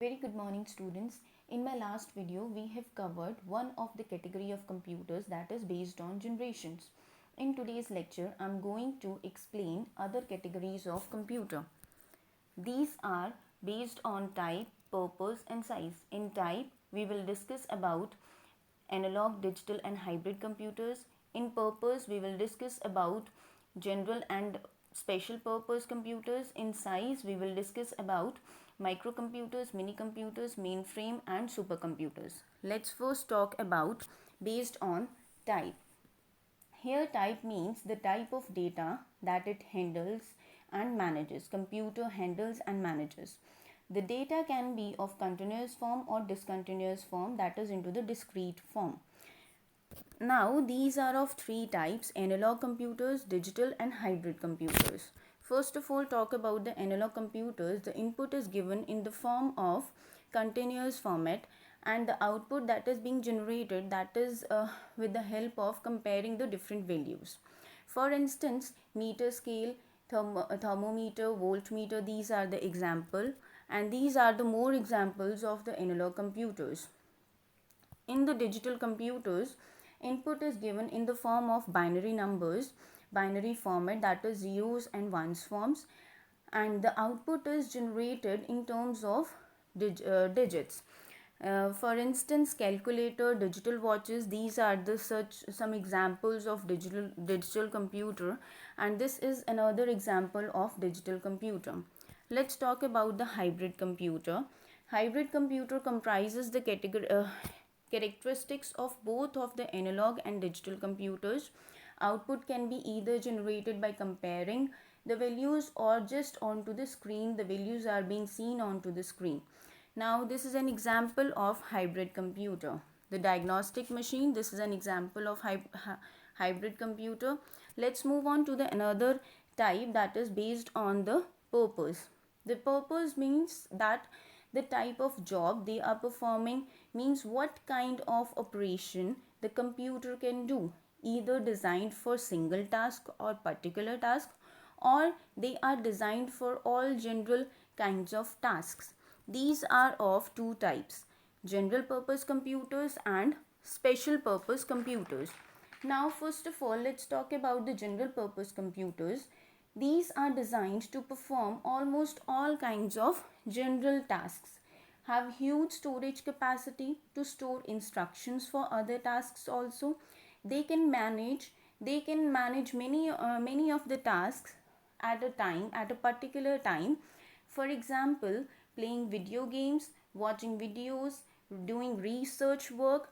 Very good morning, students. In my last video, we have covered one of the category of computers that is based on generations. In today's lecture, I am going to explain other categories of computer. These are based on type, purpose and size. In type, we will discuss about analog, digital and hybrid computers. In purpose, we will discuss about general and special purpose computers. In size, we will discuss about microcomputers, mini computers, mainframe and supercomputers. Let's first talk about based on type. Here type means the type of data that it handles and manages. Computer handles and manages. The data can be of continuous form or discontinuous form, that is into the discrete form. Now these are of three types: analog computers, digital and hybrid computers. First of all, talk about the analog computers. The input is given in the form of continuous format and the output that is being generated, that is with the help of comparing the different values. For instance, meter scale, thermometer, voltmeter, these are the example, and these are the more examples of the analog computers. In the digital computers, input is given in the form of binary numbers, binary format, that is zeros and ones forms, and the output is generated in terms of digits. For instance, calculator, digital watches, these are the some examples of digital computer, and this is another example of digital computer. Let's talk about the hybrid computer. Hybrid computer comprises the characteristics of both of the analog and digital computers. Output can be either generated by comparing the values or just onto the screen. The values are being seen onto the screen. Now this is an example of hybrid computer. The diagnostic machine, this is an example of hybrid computer. Let's move on to the another type, that is based on the purpose. The purpose means that the type of job they are performing, means what kind of operation the computer can do, either designed for single task or particular task, or they are designed for all general kinds of tasks. These are of two types: general purpose computers and special purpose computers. Now first of all, let's talk about the general purpose computers. These are designed to perform almost all kinds of general tasks, have huge storage capacity to store instructions for other tasks also. They can manage many of the tasks at a time, at a particular time. For example, playing video games, watching videos, doing research work,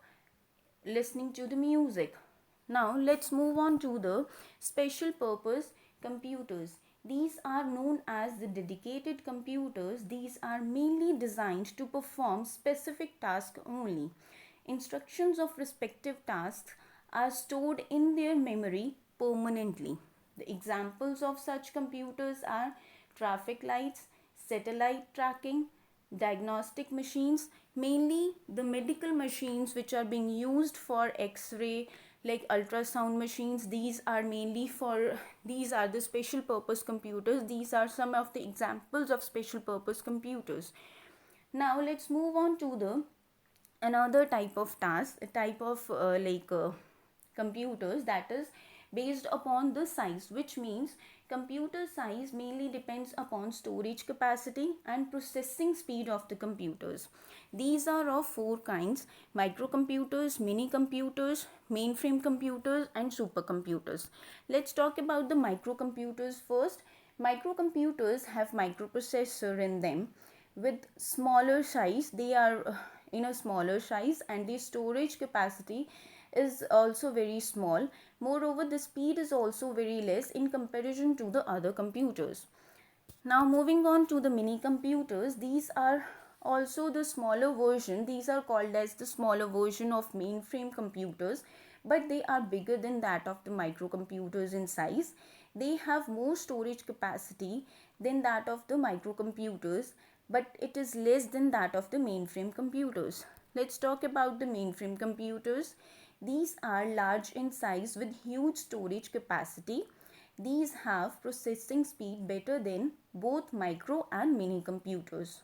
listening to the music. Now let's move on to the special purpose computers. These are known as the dedicated computers. These are mainly designed to perform specific tasks only. Instructions of respective tasks are stored in their memory permanently. The examples of such computers are traffic lights, satellite tracking, diagnostic machines, mainly the medical machines which are being used for x-ray, like ultrasound machines. These are the special purpose computers. These are some of the examples of special purpose computers. Now let's move on to the another type of computers, that is based upon the size, which means computer size mainly depends upon storage capacity and processing speed of the computers. These are of four kinds: microcomputers, mini computers, mainframe computers and supercomputers. Let's talk about the microcomputers first. Microcomputers have microprocessor in them with smaller size. They are in a smaller size, and the storage capacity is also very small. Moreover, the speed is also very less in comparison to the other computers. Now moving on to the mini computers, these are also the smaller version. These are called as the smaller version of mainframe computers, but they are bigger than that of the microcomputers in size. They have more storage capacity than that of the microcomputers, but it is less than that of the mainframe computers. Let's talk about the mainframe computers. These are large in size with huge storage capacity. These have processing speed better than both micro and mini computers.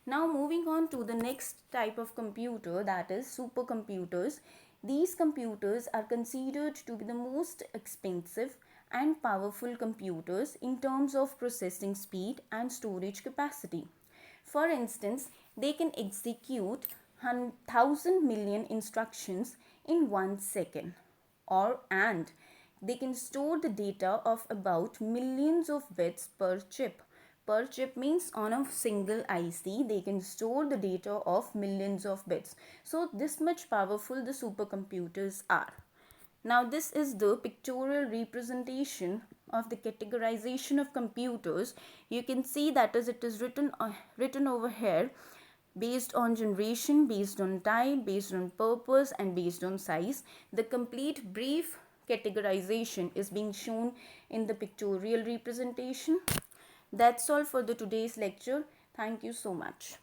Now moving on to the next type of computer, that is supercomputers. These computers are considered to be the most expensive and powerful computers in terms of processing speed and storage capacity. For instance, they can execute 1,000 million instructions in 1 second, and they can store the data of about millions of bits per chip. Per chip means on a single IC they can store the data of millions of bits. So this much powerful the supercomputers are. Now this is the pictorial representation of the categorization of computers. You can see that is it is written over here based on generation, based on type, based on purpose and based on size. The complete brief categorization is being shown in the pictorial representation. That's all for the today's lecture. Thank you so much.